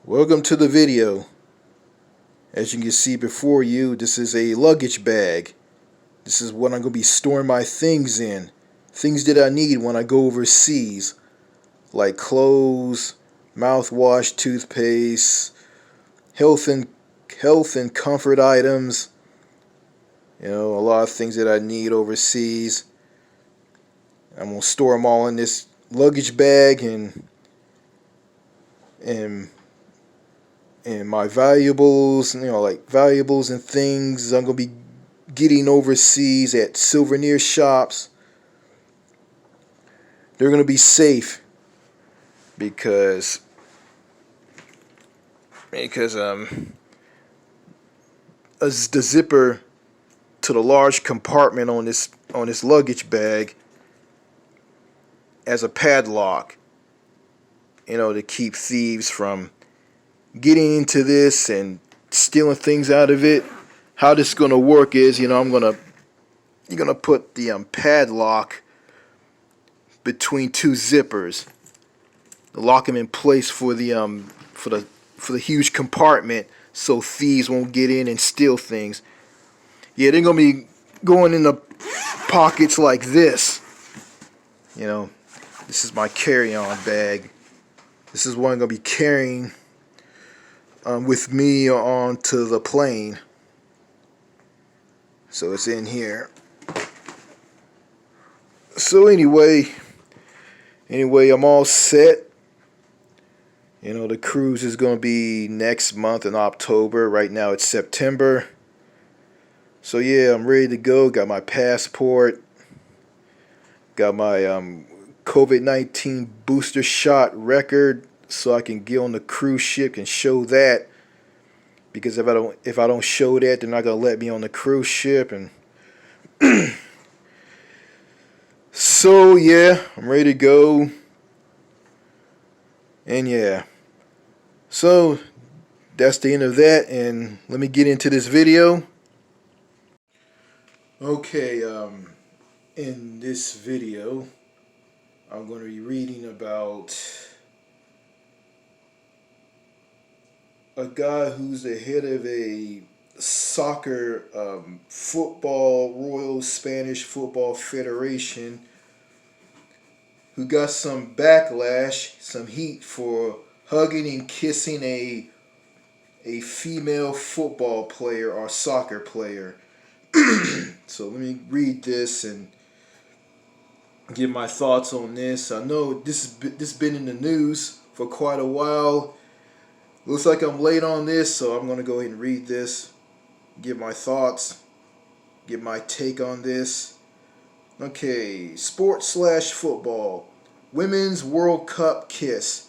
Welcome to the video. As you can see before you, this is a luggage bag. This is what I'm going to be storing my things in. Things that I need when I go overseas, like clothes, mouthwash, toothpaste, health and comfort items. A lot of things that I need overseas. I'm going to store them all in this luggage bag and my valuables, like valuables and things I'm going to be getting overseas at souvenir shops. They're going to be safe because as the zipper to the large compartment on this luggage bag as a padlock, to keep thieves from getting into this and stealing things out of it. How this is gonna work is, you're gonna put the padlock between two zippers, lock them in place for the huge compartment, so thieves won't get in and steal things. Yeah, they're gonna be going in the pockets like this. This is my carry-on bag. This is what I'm gonna be carrying with me onto the plane. So it's in here. So anyway, I'm all set. The cruise is going to be next month in October. Right now it's September. So yeah, I'm ready to go. Got my passport. Got my COVID-19 booster shot record, so I can get on the cruise ship and show that. Because if I don't show that, they're not gonna let me on the cruise ship. And so yeah, I'm ready to go. And yeah, so that's the end of that. And let me get into this video. Okay, in this video, I'm going to be reading about a guy who's the head of a soccer Royal Spanish Football Federation, who got some backlash, some heat for hugging and kissing a female football player or soccer player. So let me read this and give my thoughts on this. I know this has been in the news for quite a while. Looks like I'm late on this, so I'm going to go ahead and read this, give my thoughts, give my take on this. Okay, sports/football. Women's World Cup kiss.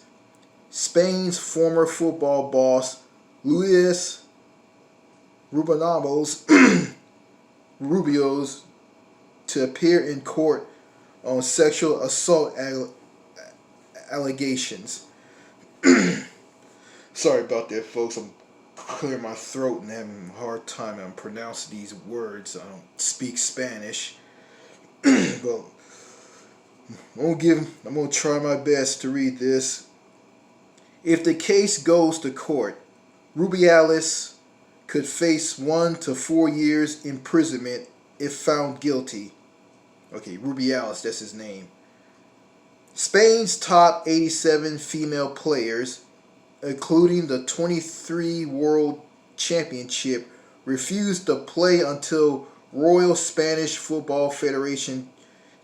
Spain's former football boss, Luis Rubio's to appear in court on sexual assault allegations. Sorry about that, folks. I'm clearing my throat and having a hard time pronouncing these words. I don't speak Spanish. But I'm gonna try my best to read this. If the case goes to court, Rubiales could face 1 to 4 years imprisonment if found guilty. Okay, Rubiales, that's his name. Spain's top 87 female players, including the 23 World Championship, refused to play until Royal Spanish Football Federation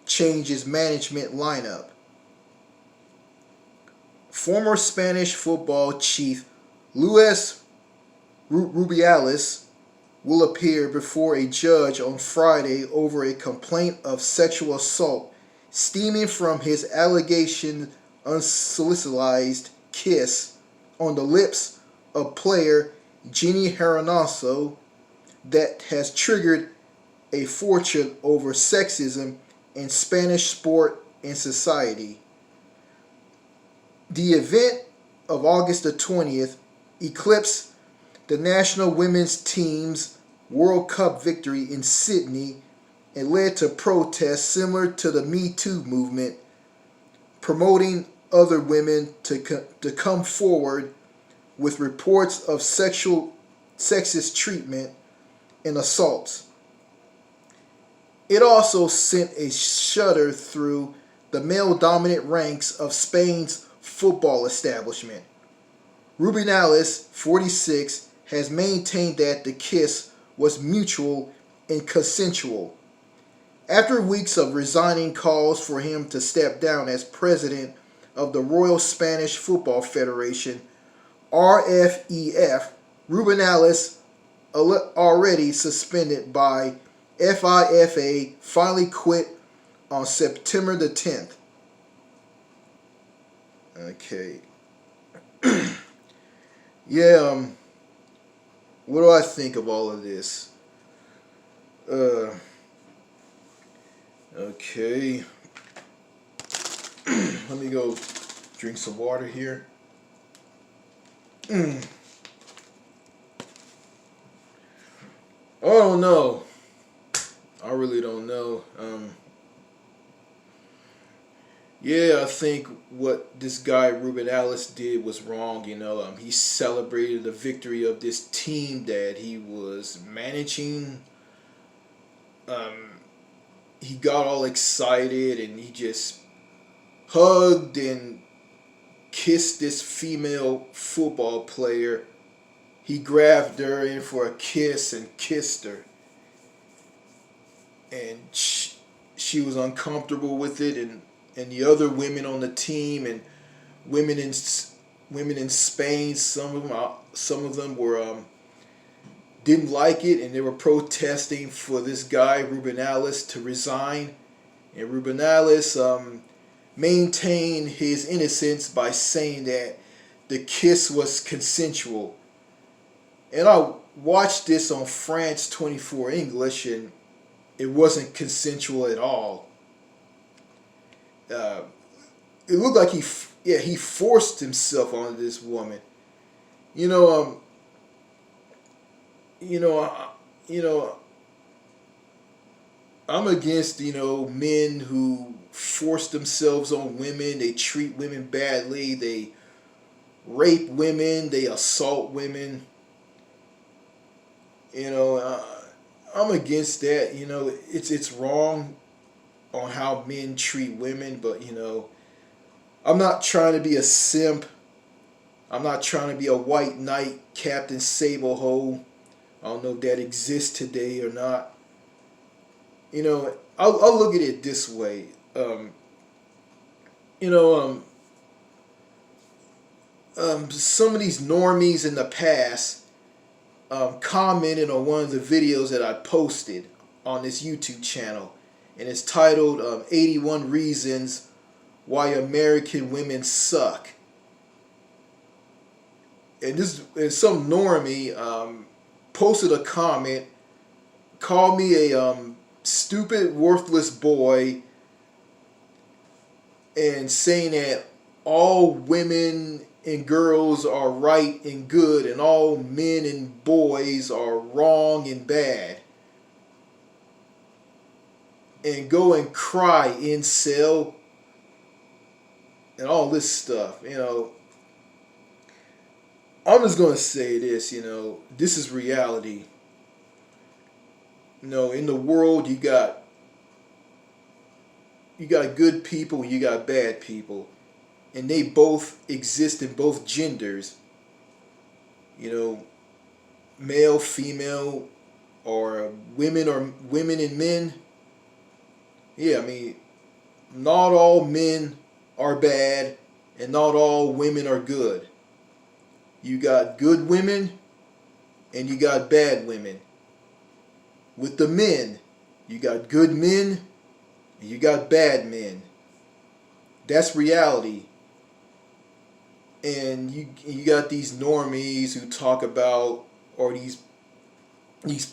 changes management lineup. Former Spanish football chief Luis Rubiales will appear before a judge on Friday over a complaint of sexual assault stemming from his allegation unsolicited kiss on the lips of player Jenny Hermoso that has triggered a fortune over sexism in Spanish sport and society. The event of August the 20th eclipsed the national women's team's World Cup victory in Sydney and led to protests similar to the Me Too movement, promoting other women to come forward with reports of sexist treatment and assaults. It also sent a shudder through the male-dominant ranks of Spain's football establishment. Rubiales, 46, has maintained that the kiss was mutual and consensual. After weeks of resigning calls for him to step down as president of the Royal Spanish Football Federation, RFEF, Rubiales, already suspended by FIFA, finally quit on September the 10th. Okay. Yeah, what do I think of all of this? Okay. Let me go drink some water here. I don't know. I really don't know. Yeah, I think what this guy Rubiales did was wrong. He celebrated the victory of this team that he was managing. He got all excited and he just hugged and kissed this female football player. He grabbed her in for a kiss and kissed her. And she was uncomfortable with it, and the other women on the team and women in Spain, some of them were didn't like it, and they were protesting for this guy Rubiales to resign. And Rubiales maintained his innocence by saying that the kiss was consensual. And I watched this on France 24 English, and it wasn't consensual at all. It looked like he forced himself onto this woman. I'm against men who force themselves on women. They treat women badly. They rape women. They assault women. I'm against that. It's wrong on how men treat women, but I'm not trying to be a simp. I'm not trying to be a white knight, Captain Sableho. I don't know if that exists today or not. I'll look at it this way. Some of these normies in the past commented on one of the videos that I posted on this YouTube channel, and it's titled 81 Reasons Why American Women Suck. And some normie posted a comment, called me a stupid, worthless boy, and saying that all women and girls are right and good, and all men and boys are wrong and bad. And go and cry, incel, and all this stuff. I'm just going to say this, this is reality. In the world you got good people and you got bad people. And they both exist in both genders. Male, female, or women and men. Yeah, not all men are bad and not all women are good. You got good women and you got bad women. With the men, you got good men and you got bad men. That's reality. And you got these normies who talk about, or these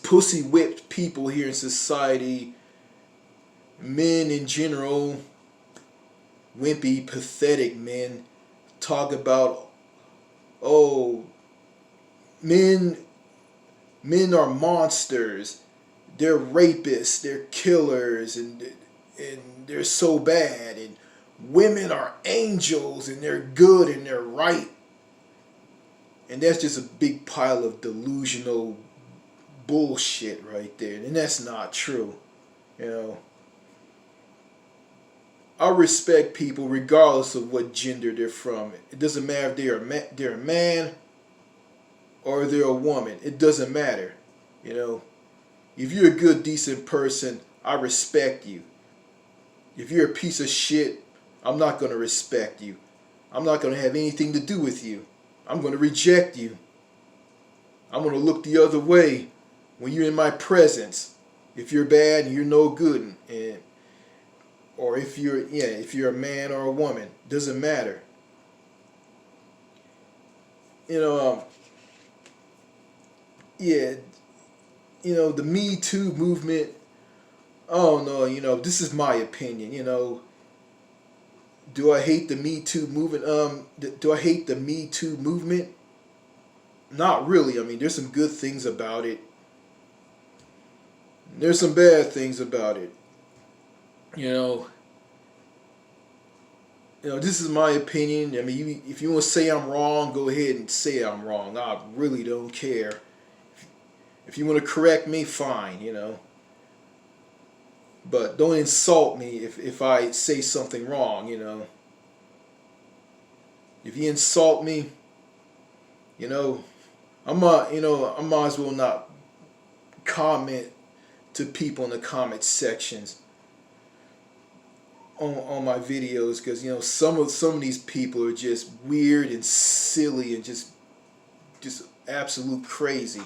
pussy whipped people here in society, men in general, wimpy, pathetic men, talk about, men are monsters, they're rapists, they're killers, and they're so bad, and women are angels and they're good and they're right. And that's just a big pile of delusional bullshit right there. And that's not true. You know, I respect people regardless of what gender they're from. It doesn't matter if they're a man or they're a woman. It doesn't matter. You know, if you're a good, decent person, I respect you. If you're a piece of shit, I'm not going to respect you. I'm not going to have anything to do with you. I'm going to reject you. I'm going to look the other way when you're in my presence. If you're bad and you're no good, or if you're a man or a woman, doesn't matter. You know, yeah, the Me Too movement. Oh no, this is my opinion. Do I hate the Me Too movement? Do I hate the Me Too movement? Not really. I mean, there's some good things about it. There's some bad things about it. You know, this is my opinion. I mean, if you want to say I'm wrong, go ahead and say I'm wrong. I really don't care. If you want to correct me, fine. But don't insult me if I say something wrong. If you insult me, you know, I might as well not comment to people in the comment sections on my videos, because some of these people are just weird and silly and just absolute crazy.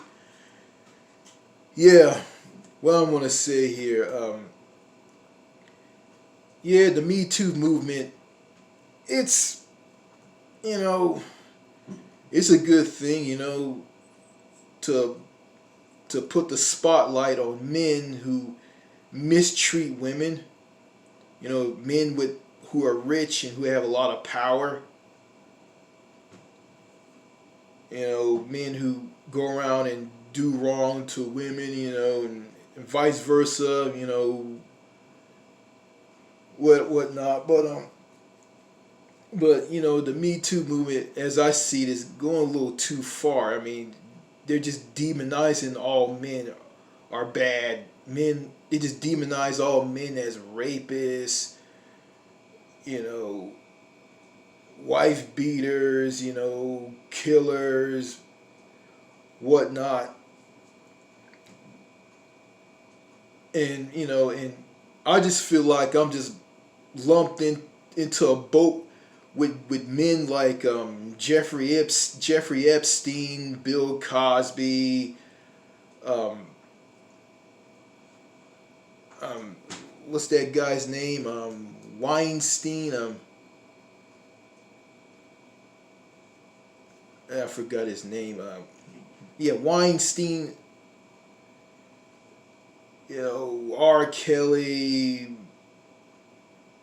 Yeah, what I'm gonna say here, yeah, the Me Too movement, it's it's a good thing, to put the spotlight on men who mistreat women. Men who are rich and who have a lot of power. Men who go around and do wrong to women, and vice versa, whatnot. But the Me Too movement, as I see it, is going a little too far. I mean, they're just demonizing all men are bad. Men, they just demonize all men as rapists, wife beaters, killers, whatnot. And I just feel like I'm just lumped into a boat with men like Jeffrey Epstein, Bill Cosby, um, what's that guy's name? Weinstein. I forgot his name. Yeah, Weinstein. R. Kelly,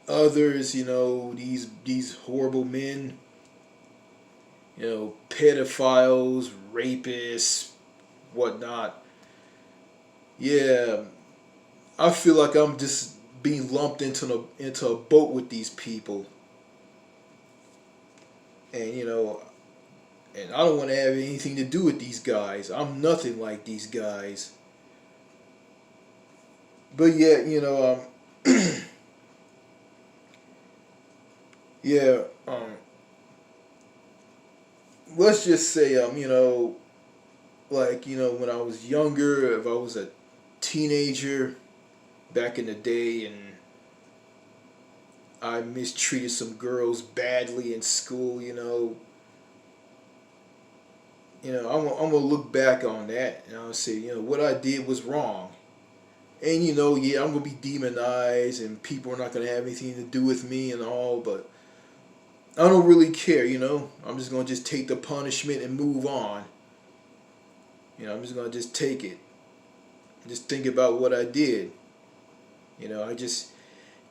others. These horrible men. Pedophiles, rapists, whatnot. Yeah, I feel like I'm just being lumped into a boat with these people, and and I don't want to have anything to do with these guys. I'm nothing like these guys. But yeah, yeah, let's just say, like, when I was younger, if I was a teenager back in the day and I mistreated some girls badly in school, I'm gonna look back on that and I'll say, what I did was wrong. And yeah, I'm gonna be demonized and people are not gonna have anything to do with me and all, but I don't really care, I'm just gonna take the punishment and move on. I'm just gonna take it. Just think about what I did. I just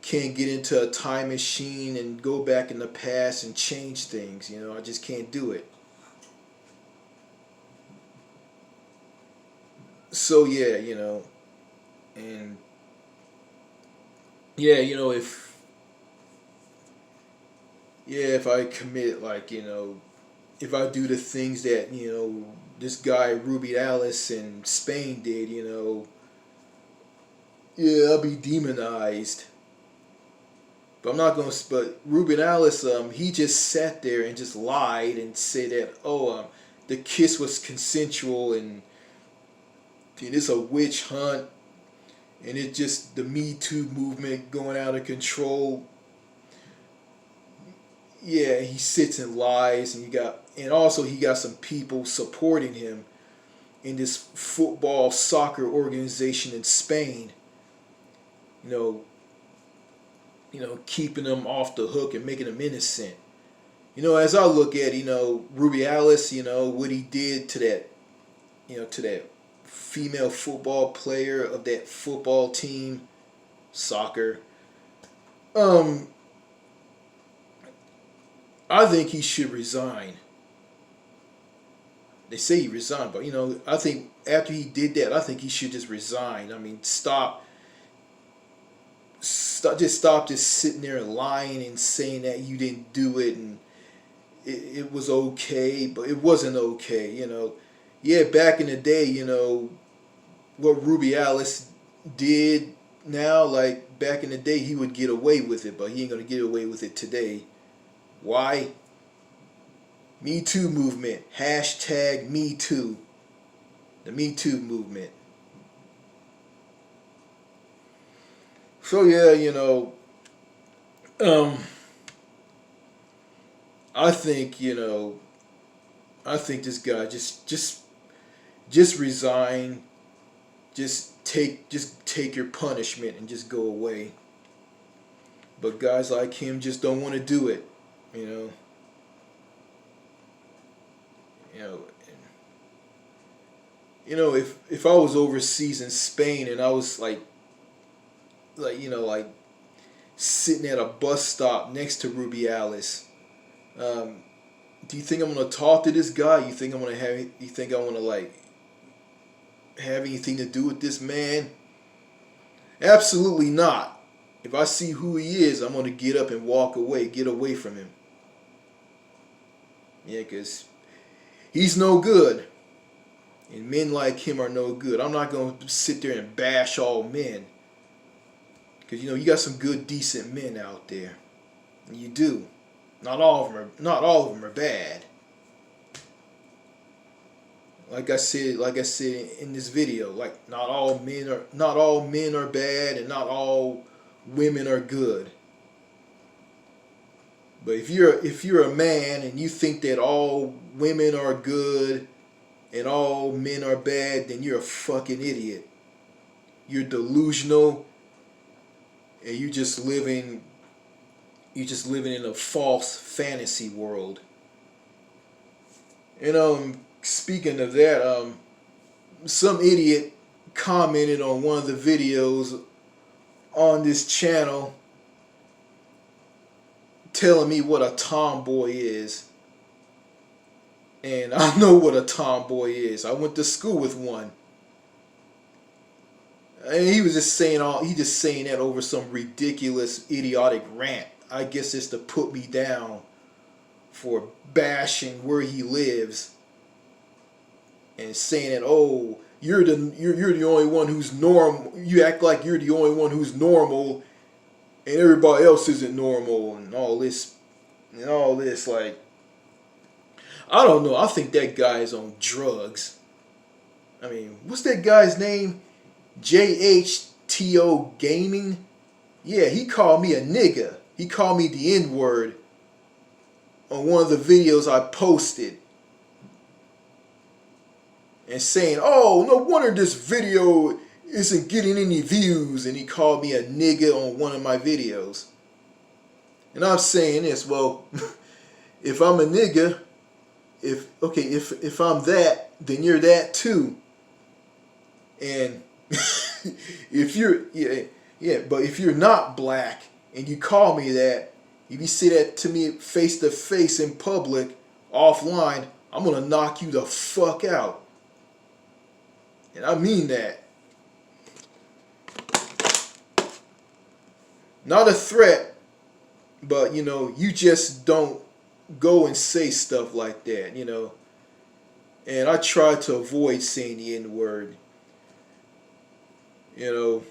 can't get into a time machine and go back in the past and change things. I just can't do it. So yeah, and yeah, if I commit, like, if I do the things that this guy Rubiales in Spain did, yeah, I'll be demonized. But I'm not gonna. But Rubiales, he just sat there and just lied and said that the kiss was consensual and it's a witch hunt and it's just the Me Too movement going out of control. Yeah, he sits and lies, and also he got some people supporting him in this football soccer organization in Spain. You know, keeping them off the hook and making them innocent. As I look at Rubiales, what he did to that female football player of that football team, soccer. I think he should resign. They say he resigned, but I think after he did that, I think he should just resign. I mean, stop just sitting there lying and saying that you didn't do it and it was okay, but it wasn't okay. Yeah, back in the day, what Rubiales did now, like back in the day, he would get away with it, but he ain't gonna get away with it today. Why? Me Too movement. Hashtag Me Too. The Me Too movement. So yeah, I think this guy just resign, just take your punishment and just go away. But guys like him just don't want to do it, you know. If I was overseas in Spain and I was like sitting at a bus stop next to Rubiales, do you think I'm gonna talk to this guy? You think I want to have anything to do with this man? Absolutely not. If I see who he is, I'm gonna get up and walk away, get away from him. Yeah, because he's no good. And men like him are no good. I'm not going to sit there and bash all men. Because, you got some good, decent men out there. You do. Not all of them are bad. Like I said in this video, not all men are bad and not all women are good. But if you're a man and you think that all women are good and all men are bad, then you're a fucking idiot. You're delusional, and you're just living in a false fantasy world. Speaking of that, some idiot commented on one of the videos on this channel telling me what a tomboy is. And I know what a tomboy is. I went to school with one. And he was just saying that over some ridiculous, idiotic rant. I guess it's to put me down for bashing where he lives and saying that, oh, you're the only one who's normal. You act like you're the only one who's normal, and everybody else isn't normal, and all this. Like, I don't know. I think that guy is on drugs. I mean, what's that guy's name? JHTO Gaming? Yeah, he called me a nigga. He called me the N-word on one of the videos I posted. And saying, oh, no wonder this video isn't getting any views. And he called me a nigga on one of my videos. And I'm saying this, well, if I'm a nigga, if I'm that, then you're that too. And if you're but if you're not black and you call me that, if you say that to me face to face in public, offline, I'm gonna knock you the fuck out. And I mean that. Not a threat, but you just don't go and say stuff like that, you know. And I try to avoid saying the N word. You know,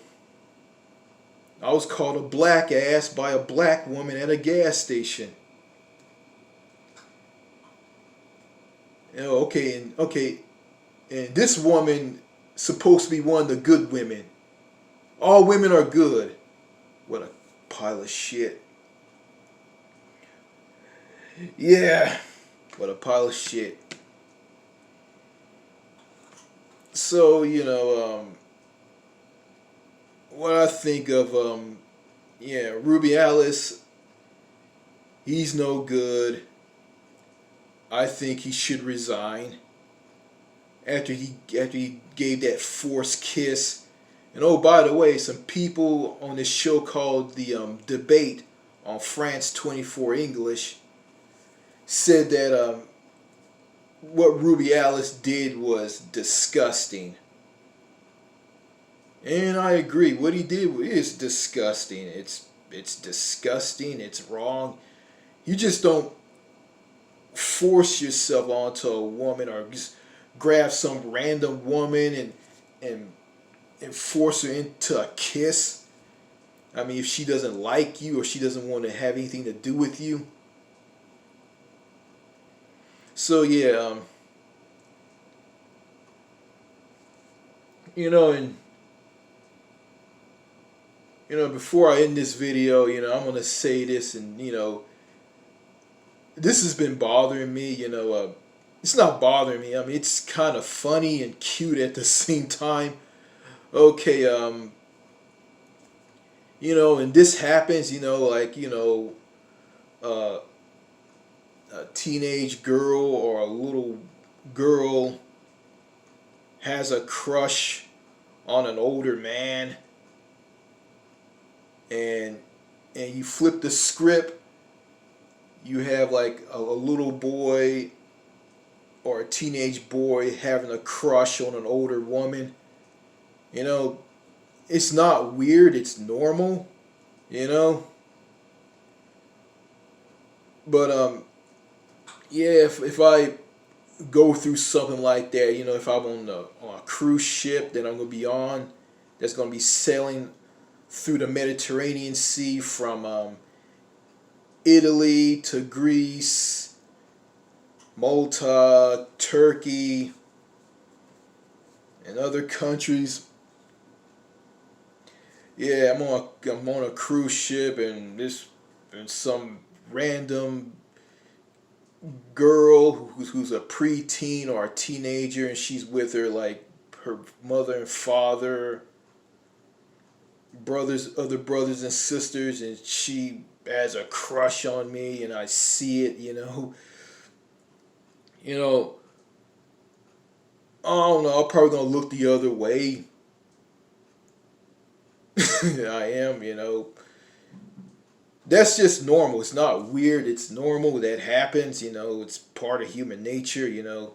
I was called a black ass by a black woman at a gas station. You know, and this woman supposed to be one of the good women. All women are good. What a pile of shit. Yeah, what a pile of shit. So, what I think of, Ruby Alice, he's no good. I think he should resign after he gave that forced kiss. And oh, by the way, some people on this show called the Debate on France 24 English said that what Ruby Alice did was disgusting. And I agree. What he did is disgusting. It's disgusting. It's wrong. You just don't force yourself onto a woman or just grab some random woman and force her into a kiss. I mean, if she doesn't like you or she doesn't want to have anything to do with you. So yeah, and before I end this video, I'm gonna say this, and this has been bothering me. It's not bothering me. I mean, it's kind of funny and cute at the same time. Okay, and this happens. Uh, a teenage girl or a little girl has a crush on an older man, and you flip the script. You have like a little boy or a teenage boy having a crush on an older woman. It's not weird, it's normal, you know. But yeah, if I go through something like that, if I'm on a cruise ship that I'm gonna be on, that's gonna be sailing through the Mediterranean Sea from Italy to Greece, Malta, Turkey, and other countries. Yeah, I'm on a cruise ship, and some random girl who's a preteen or a teenager, and she's with her like her mother and father, other brothers and sisters, and she has a crush on me, and I see it. You know, I don't know. I'm probably gonna look the other way. I am. That's just normal. It's not weird. It's normal. That happens. It's part of human nature. I'm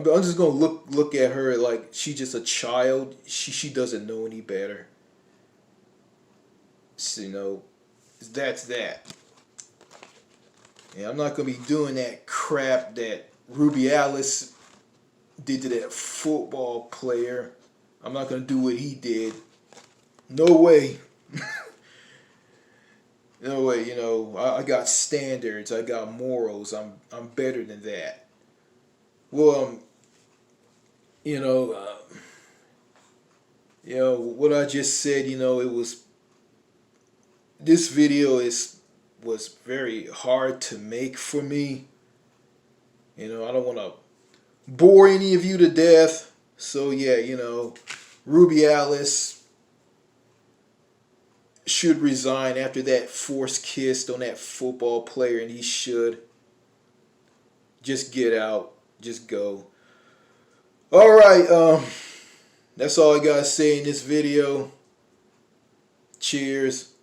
just gonna look at her like she's just a child. She doesn't know any better. So, that's that. Yeah, I'm not gonna be doing that crap that Ruby Alice did to that football player. I'm not gonna do what he did. No way. No way. I got standards. I got morals. I'm better than that. Well, you know, uh, what I just said. It was this video was very hard to make for me. I don't want to bore any of you to death. So yeah, Ruby Alice should resign after that forced kiss on that football player, and he should just get out, just go. All right, that's all I gotta say in this video. Cheers.